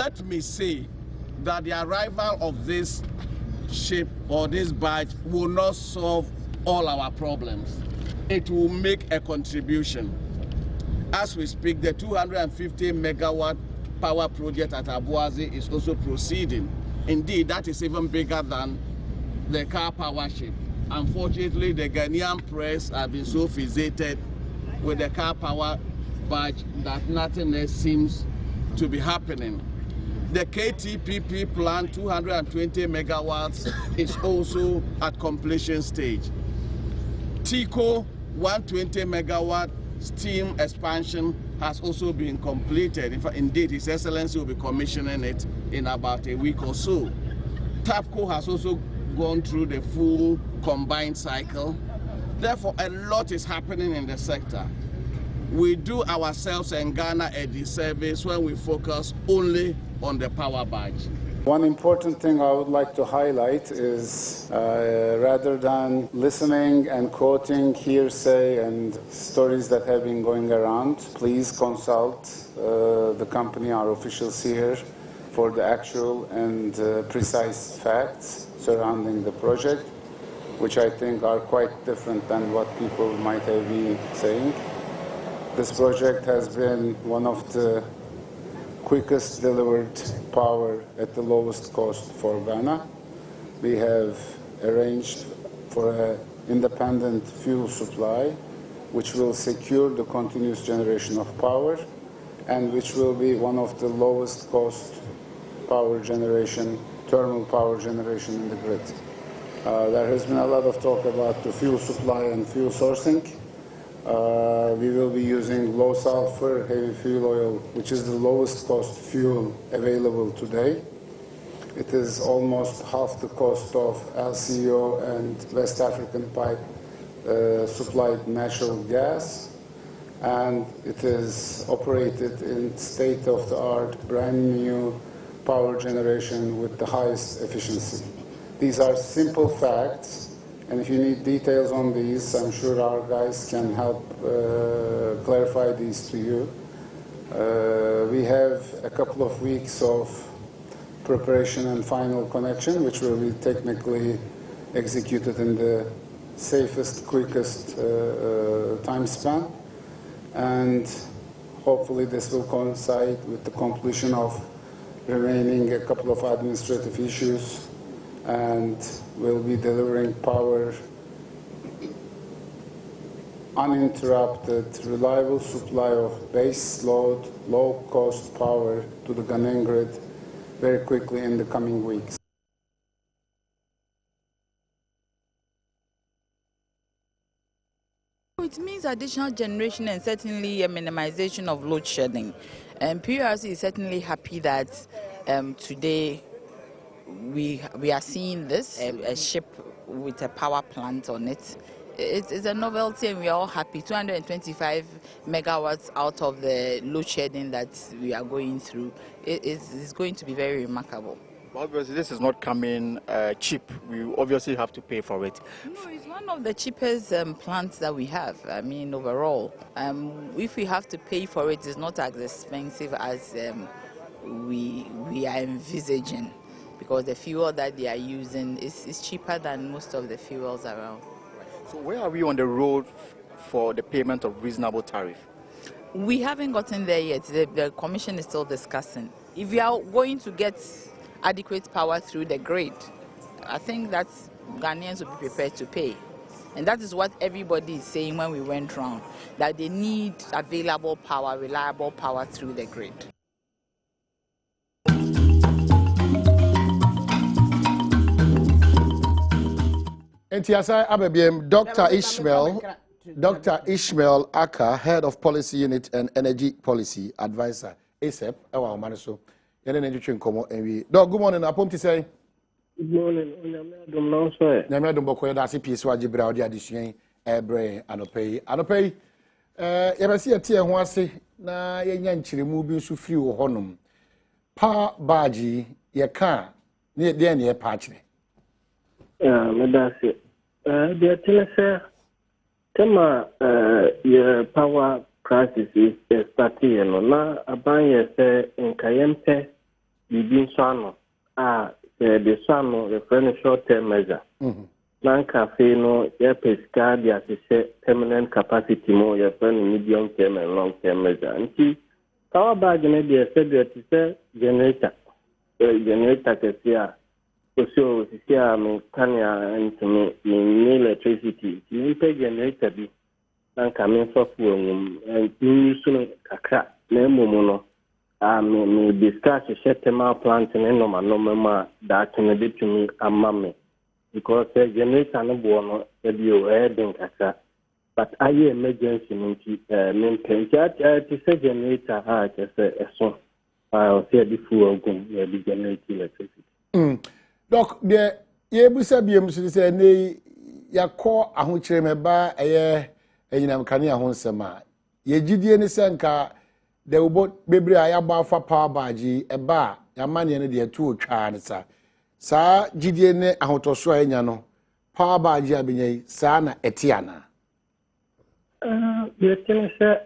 let me say that the arrival of this ship or this barge will not solve all our problems. It will make a contribution. As we speak, the 250 megawatt power project at Abuazi is also proceeding. Indeed, that is even bigger than the car power ship. Unfortunately, the Ghanaian press have been so fixated with the car power barge that nothing else seems to be happening. The KTPP plant, 220 megawatts, is also at completion stage. TICO, 120 megawatt steam expansion has also been completed. In fact, indeed, His Excellency will be commissioning it in about a week or so. TAPCO has also gone through the full combined cycle. Therefore, a lot is happening in the sector. We do ourselves in Ghana a disservice when we focus only on the power barge. One important thing I would like to highlight is rather than listening and quoting hearsay and stories that have been going around, please consult the company, our officials here, for the actual and precise facts surrounding the project, which I think are quite different than what people might have been saying. This project has been one of the quickest delivered power at the lowest cost for Ghana. We have arranged for an independent fuel supply, which will secure the continuous generation of power and which will be one of the lowest cost power generation, thermal power generation in the grid. There has been a lot of talk about the fuel supply and fuel sourcing. We will be using low sulfur heavy fuel oil, which is the lowest cost fuel available today. It is almost half the cost of LCO and West African pipe supplied natural gas, and it is operated in state-of-the-art, brand new power generation with the highest efficiency. These are simple facts. And if you need details on these, I'm sure our guys can help clarify these to you. We have a couple of weeks of preparation and final connection, which will be technically executed in the safest, quickest time span. And hopefully this will coincide with the completion of remaining a couple of administrative issues, and will be delivering power, uninterrupted, reliable supply of base load, low-cost power to the Ghanaian grid very quickly in the coming weeks. It means additional generation and certainly a minimization of load shedding. And PRC is certainly happy that today we are seeing this, a ship with a power plant on it. It's a novelty and we are all happy. 225 megawatts out of the load shedding that we are going through. It's going to be very remarkable. Obviously, this is not coming cheap. We obviously have to pay for it. No, it's one of the cheapest plants that we have. I mean, overall. If we have to pay for it, it's not as expensive as we are envisaging, because the fuel that they are using is cheaper than most of the fuels around. So where are we on the road for the payment of reasonable tariff? We haven't gotten there yet. The Commission is still discussing. If we are going to get adequate power through the grid, I think that Ghanaians will be prepared to pay. And that is what everybody is saying when we went round, that they need available power, reliable power through the grid. NTSI Ababiem, Dr. Ishmael Aka, Head of Policy Unit and Energy Policy Advisor, ASEP, Ewa Omaniso. Good morning, Apom to say. Good morning, Adom now, sir. Adom Boko, that's a piece of Jibra, the addition, Ebre, Anopay. Ever see a tear one say, na yan moving so few honum. Pa Baji, your car, near the end, your patchy. That's it. The Tennessee, Tema, your power crisis is starting, and now a buyer say in Kayempe. biribi nso ano a the son no friend short term measure nanka fe no ya pesca dia se permanent capacity mo ya friend medium term and long term measure nti power bag na dia se dia se generator kesi a so sisi a me kanya ntumi ni electricity ni pe generator bi nanka me fa fuo ngum ni so kakra na emomo no me discuss thermal plant and no that can be to me a mammy because the generator no bono you heading but I emergency maintain that to say generator ha just a song I'll say the fuel go the generating electricity. Doc, the Yebusa BMC say ne yakọ ahokyere meba eye enyinam kane ahonsema ye gidie ne senka the ubot bebre ayaba fa power badge eba yamane ne de tu otwa ne sa gidie ne ahotoso anya no power badge abenyai sa na etiana the thing say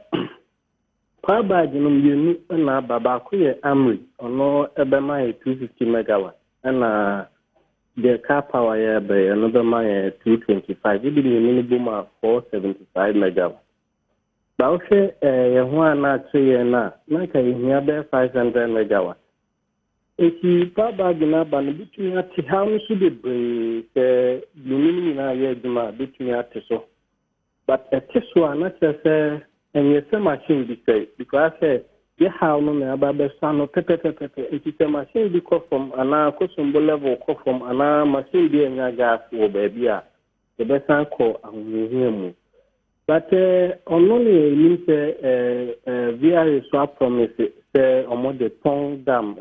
power badge no yenu na baba ko ye amri ono ebe ma 250 megawatt na the car power ye be another ma 225 it be minimum 475 megawatt. Bauche na three na ka ihia be 500 megawatt. Eki power na ba no bitumi ati how no so de bre se lumini na ye djuma bitumi ati so. But etiso na say enye se machine bi say because say ye how no na ba be sa no pepe eti se machine bi ko from ana ko sombo level ko from ana machine bi enya gas wo ba bia e be san ko ahunhia mu. But only means via swap promise say on the pond dam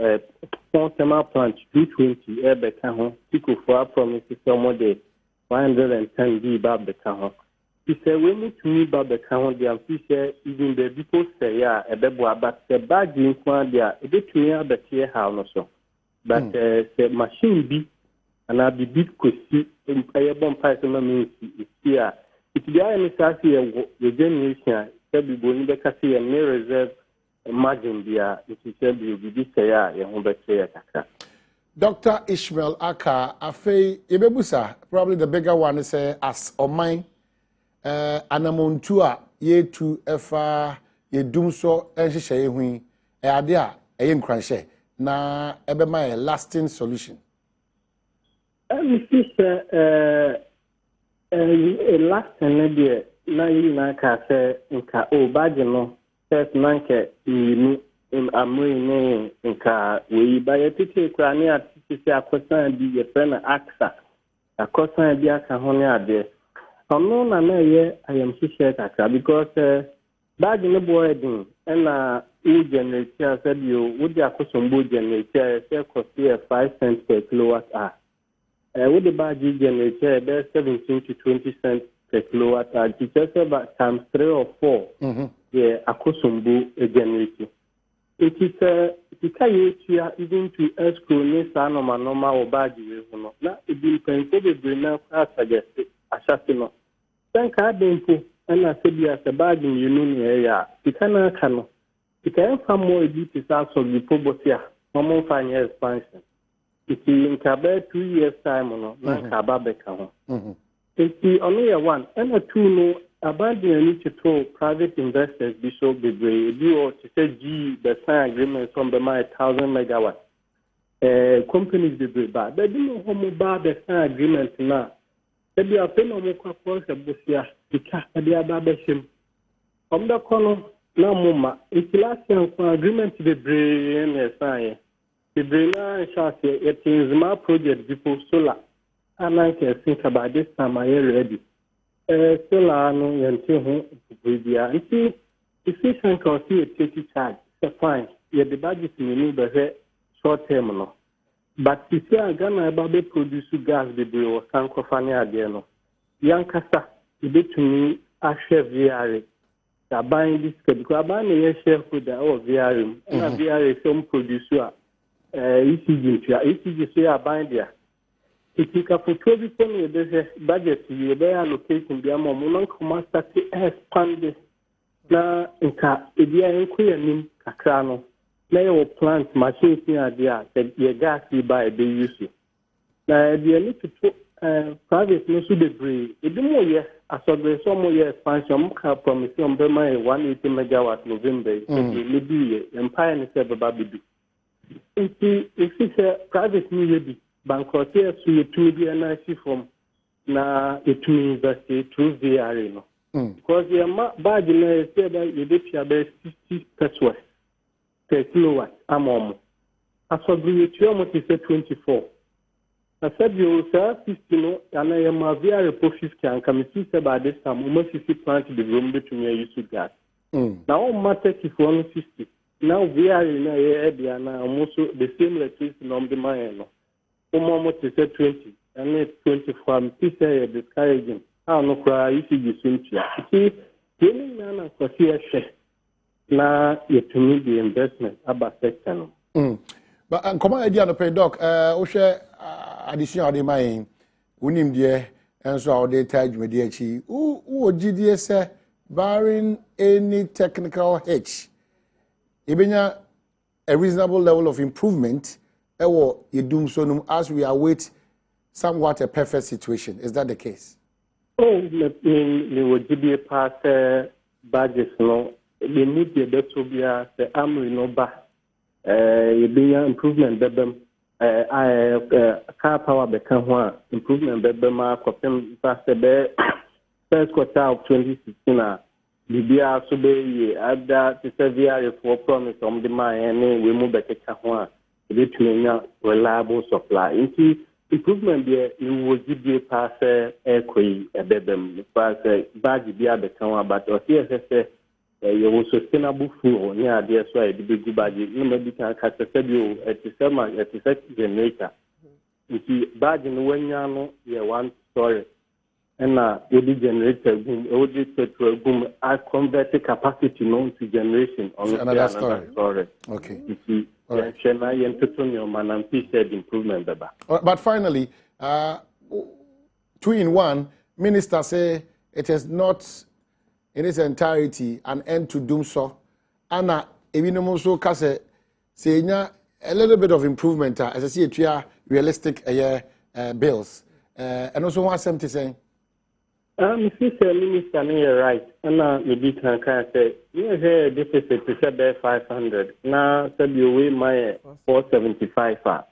pond thermal plant 220 ebe ka ho tiko for promise say on the 110 b ba be ka ho. He say we need to meet ba be ka ho dey am say even the people say ya ebe bo but the bag in kwa dia e be tumi abete ha no so. But the machine bi ana bi bit kosi e bom price no means here. It be any sassy the generation said be going back to see a near reserve margin there, it is said you be this year, Dr. Ishmael Aka, Afe Yebebusa, probably the bigger one is as or mine, Anamontua, ye to Efa, ye doom so, and she say, we are there, a young cranshe, na ebema a lasting solution. Last time, na ka say nka o badge no first nanke ni amri ne nka we ba ye tete kra ne atete akosan bi ye friend aksa akosan bi aka ho ne ade ono na ye ayam hihye kakra because badge no boy din na u generator said you would akosan bo generator say cost 5 cents per kilowatt hour. With the badge generator, there's 17 to 20 cents per kilowatt hour. It's just about times 3 or 4. Yeah, akosumbu generator. It is even to escrow ne sana manoma or badge. Na it depends on the brain as suggested. Ashasino. Thank you, and I said yes, the badge in union area. It can find more duties out of the Pobosia. Normal financial expansion. It's in Kabe 2 years time, no, Kaba Beka. It's only a one and a two no abandon to private investors be so big. You ought to say G the sign agreements on the 1,000 megawatt. Companies be bad. They didn't know about the sign agreement now. They be a pen on the course of Busia, because they are Babeshim. On the corner, no mumma. It's last year for agreement to the brain and sign. The Brina Shasi, it is my project before solar. And I can think about this time I am ready. Solar, no, and two with the anti. If you can see a 30 charge, it's fine. Yet the budget may need a short term. But if you are going to produce gas, the bill or Sankofania Adiano. Young Casa, you did to me, I share VR. They buying this because I'm buying a share for the VR. And VR is some producer. ECG say aband there. If you can put 12 budget, you be allocating the amount of non expand na nka ebi a enko yanim kakra no na your plant machines ni ade your gas you buy be use na the need to private no so degree edimo ye asogbe so mo ye expansion mo ka promise on be my 180 megawatt November so the be empire ni se baba bidu nti if private ni ye bi bankruptcy so you to be na see from na it university through VRA no because your badge na say that you dey pay about 60 pesos per kilowatt amom asogbe you almost say 24. I said you sir 50 no and I am a VRA po 50 and come see say by this time almost 50 plant the room between you use gas. Now matter if 150 now VRA na area na almost the same electricity number mine no almost say 20 and it's 24 I'm say discouraging how no cry if you suntia see when na for see na you to me the investment about sector no but come on idea no pay doc o share addition of the mine unim die enso our data adwumadi achi wo gidie say barring any technical hitch ibenya a reasonable level of improvement ewo yedum so num as we await somewhat a perfect situation. Is that the case? Oh, me would be a part budget no the need the better be the amri no ba improvement bedem car power become one improvement bedem kopem past the first quarter of 2016 Libya so be ada to severe for promise on the mine we move back one to reliable supply into improvement there you will give you pass equi a bedem pass badge be become one but or CSS you will sustainable food near there so I did good badge you maybe can catch a schedule at the generator if badge in when you one story and the generator boom the petrol boom I convert the capacity known to generation on another story. Okay. Improvement. But finally, 2-in-1, Minister say it is not in its entirety an end to doom so. Anna, so kase say a little bit of improvement as I see it realistic bills. And also what Asem Kesee. Mr. Minister, you're right. And maybe can say, you have deficit to say 500. Now, said you weigh my 475.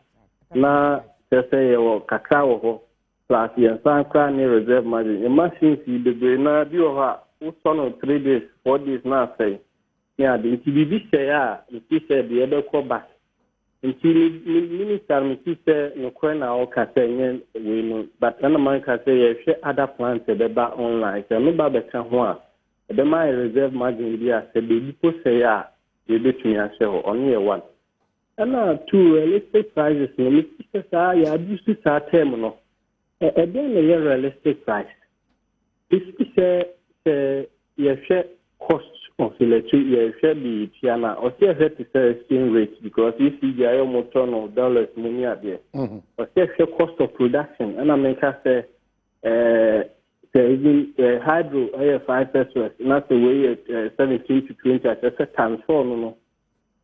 Now, they say, oh, cacao plus your son reserve margin. The machine see the brain. Now, you have 3 days, 4 days now say, yeah, the TBB say, the said the other call back. Until Minister Mr. Nkwena or Kase, we know, but man can say other plans about online. So no baba can one. The my reserve margin there said the people say you bet me a show only one. And now 2 realistic prices. No, Mr. I used to start terminal. Again, a realistic price. This is a cost of electricity, should be Tiana, or say exchange rate because you see the almost $1 dollars money out there. Or say cost of production, and I make us say hydro 5 pesos, not the way 17 to 20 as a transform. No,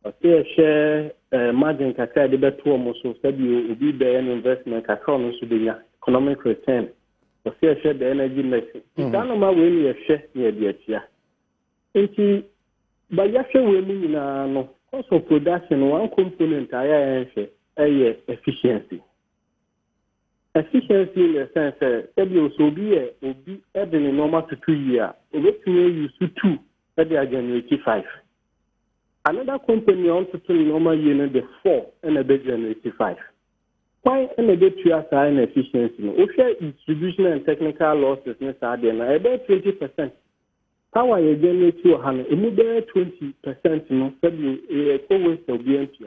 or say share margin kaka the better almost so said you will be the investment kaka should be economic return. Or say share the energy mix. It's not my way you share near the Enti by yashe we na no cost of production one component aya enhwe efficiency in the sense that you so be obi every normal to 2 year obetumi use 2 that they generate 5 another company on to normal year no the 4 and a bit generate 5 why and a bit you are efficiency no o share distribution and technical losses na say na about 20%. Power you generate to 20% no said you always will be empty.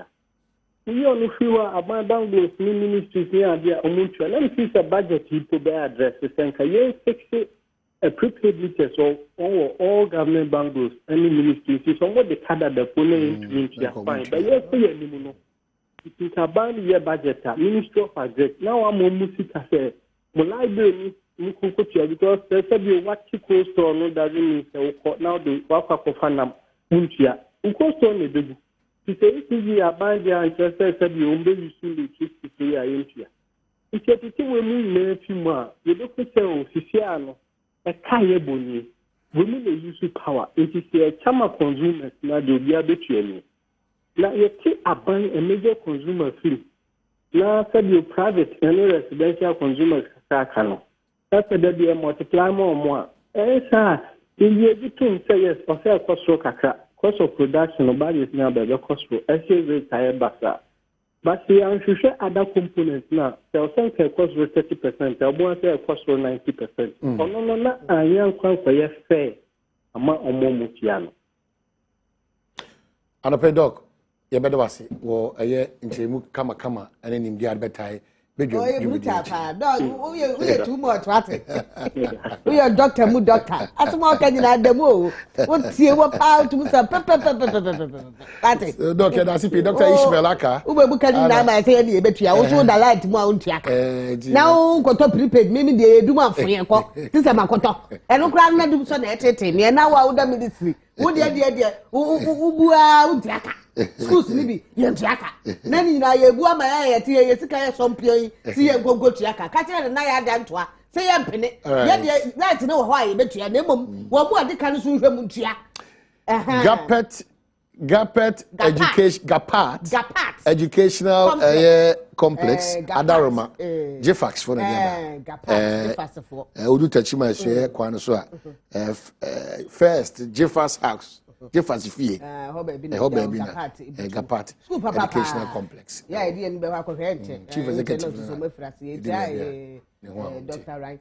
We only feel about those ministries near the Omuntua. Let me see the budget people be addressed. Can you fix a prepaid meters or all government bungalows, any ministries? Somebody the card the phone into their fine. But yes, you know, it is a ban year budget, Ministry of Agriculture. Now I'm on music say, library. Because they said you what you close to no doesn't mean now the Waka Kofanam Untia. Uko store ne do. to say if aban dia and just say you umbe you see the to ya yentia if you think we mean na fi mu a you do say o sisia no e kai eboni we mean the use power it is a chama consumers na de obi abetu ani na you take aban a major consumer free na said you private and residential consumers ka no that's the be multiply more sir you between say yes or say cost cost of production of bodies now by the cost for rate higher basa but see I'm sure other components now they'll say cost for 30% they'll want say cost for 90%. No I am quite fair ama omo mutiano Anope doc ye bedo wase wo eye nchemu kama ene nimdi adbetai bejo dog we too much what we are doctor mu doctor asmo ka nyina demo wo tie wo pa to so pate doc ya da sipi doctor Ishmael aka wo be buka nyina ma say na ebetua wo so da light mu a untia ka na wo koto prepaid me de edu ma fo yen ko ti se makoto eno kra na du so na etete me na wa wo da ministry wo de wo bua untia ka schools ni bi ye ntiaka na ni na ye bua ma ye tie ye sika ye sompion si ye gogo tiaka ka kire na ya da ntoa se ye mpene ye de right na wo ho aye betua na emom wo mu ade kan so hwem ntua Gapet education Gapat educational complex Adaroma Jifax for the Gapat for Udu Tachima share kwan so first Jifax house Jefferson Fie. Baby na Gapat educational complex. Yeah, I didn't be work Chief executive. Dr. Ryan.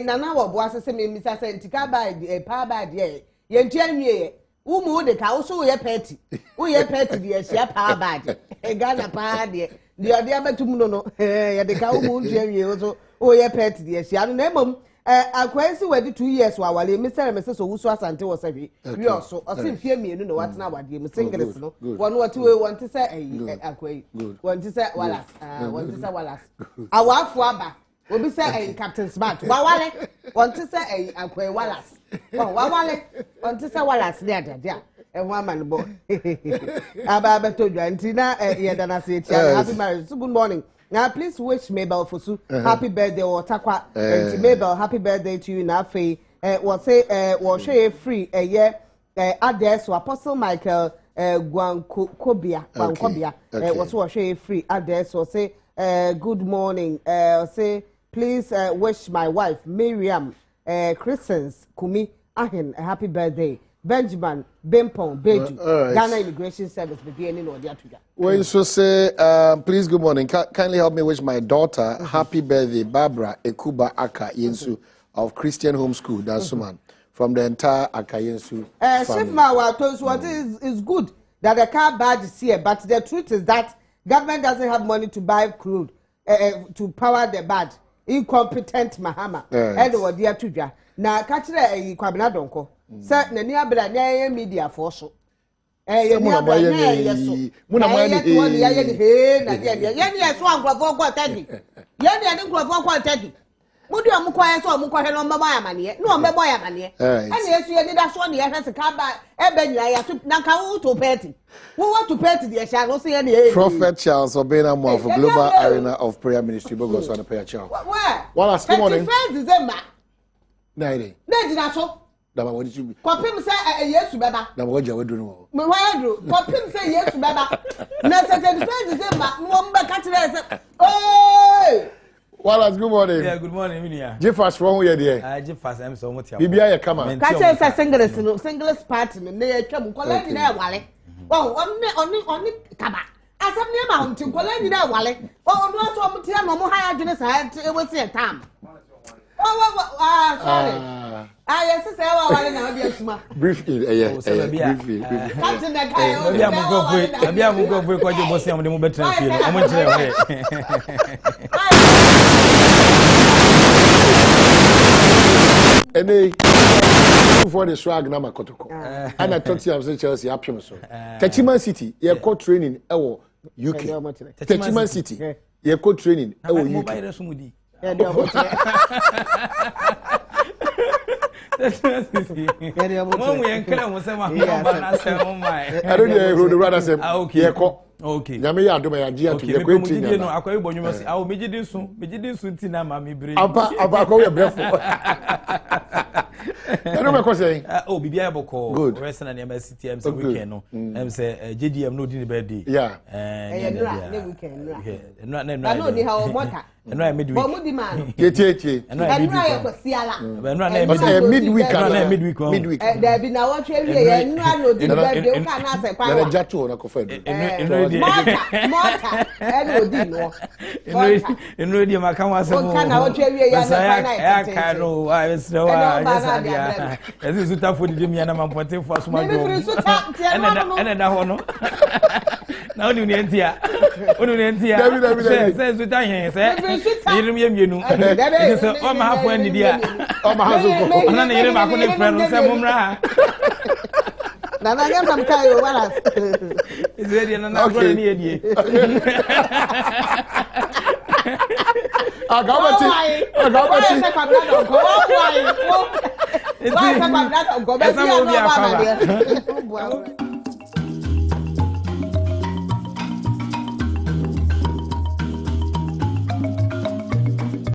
Na wo boase se me misa se ntika ba pa ba de ye ntuanwie umu de ka wo so ye party. Wo ye party de asia pa ba de. Ghana pa de. De ode abetum no ye de ka umu ntuanwie wo so wo ye party de asia no na emom akwansi wadi 2 years wa wale me so wusu asante wo sabi wi oso osin fie mienu no watena wade me singles no won wati we want to say akwai want to say walas awafo aba obi say Captain Smart wa wale want to say akwai walas wa wale want to say walas there there enwa man bo aba beto dwanti na ye dana se tia happy marriage so good morning. Now, please wish Mabel Fosu happy birthday or Takwa. Mabel, happy birthday to you. Now, what say, was she free a year? Address to Apostle Michael Guankobia. Was she free? Address or say, good morning. Say, please wish my wife Miriam Christians Kumi Ahin a happy birthday. Benjamin Bempong Beju Ghana Immigration Service beginning or the Africa. When so say please good morning. Kindly help me wish my daughter happy birthday Barbara Ekuba Aka Yensu of Christian Home School Dasuman from the entire Aka Yensu family. Chef Mawa told what is good that the car badge is here, but the truth is that government doesn't have money to buy crude to power the badge. Incompetent Mahama and what the Atuja. Now catch the Kwabena Donko. Sir, nani abra na media for so. Nani abra na yeso. Muna mani na ye so ankrofo kwa tagi. Ye ni ankrofo kwa tagi. Mudi omukwa ye so omukwa he no mbabo ya mane. No mbabo ya mane. Ani yesu ye da so ne ye hwese ka ba ebe nyira ya so na ka wo to party. Wo want to party the sha no say ye. Prophet Charles Obena Mo of Global Arena of Prayer Ministry Bogos on the prayer channel. Where? Well, last morning. 31st December. Naide. Na dina so. Dama wadi chubi. Kopim say Yesu beba. Dama waja wedu no. Me wadu. Kopim say Yesu beba. Na 31st December no mba ka kire say. Hey! Wallace, good morning. Yeah, good morning, Minia. Jeffas from where there? Jeffas, I'm so much. Bibia ya kama. Ka kire say singles party na ye twam kola ni na wale. Oh, oni kaba. Asam ni ma hunti kola ni na wale. Oh, no to omuti na mo haya dwene sa e we see time. Oh, sorry. Yes, say wale na obi asuma. Brief brief. Captain na kai o. Abi am go boy kwaje bosi am de mo betra fie. Omo kire we. Ene for the swag na makotoko. Ana toti am say Chelsea apim so. Techiman City ye co training e wo UK. Techiman City ye co training e wo UK. Mom, we encourage us. I don't know the rather say. Okay. Okay. Nyame ya Adom ya gia to ye kwenti no akwa ibo nyuma si awo megidi sun ti na ma me bre. Aba akwa we brefo. No me ko say. Oh bibia boko rest na na city am say weekend no. Say JDM no di the birthday. Yeah. No weekend no. No no ni ha o mota. No I midweek. But mudi man. Tie. No I midweek. Ko siala. No na midweek. Midweek. There be na what we ye no no di birthday o ka na say kwa. Na jato na ko fa do. Mota. No di no. Eno di maka wase mo. O ka na what we ye ya na kwa na. Ya ka no wa esre wa ya. Ezi suta fo di mi na mampote fo asuma do. Ene da ho no. Na oni ni entia. Oni ni entia. Se suta hen se. Yirum ye mienu. Se o ma hafo ani dia. O ma hazo ko. Ona na yirum akọ ne frɛ no se momra ha. Na na ngam sam kai o wala. Izedi na na akọ ni edie. Agabati. Why?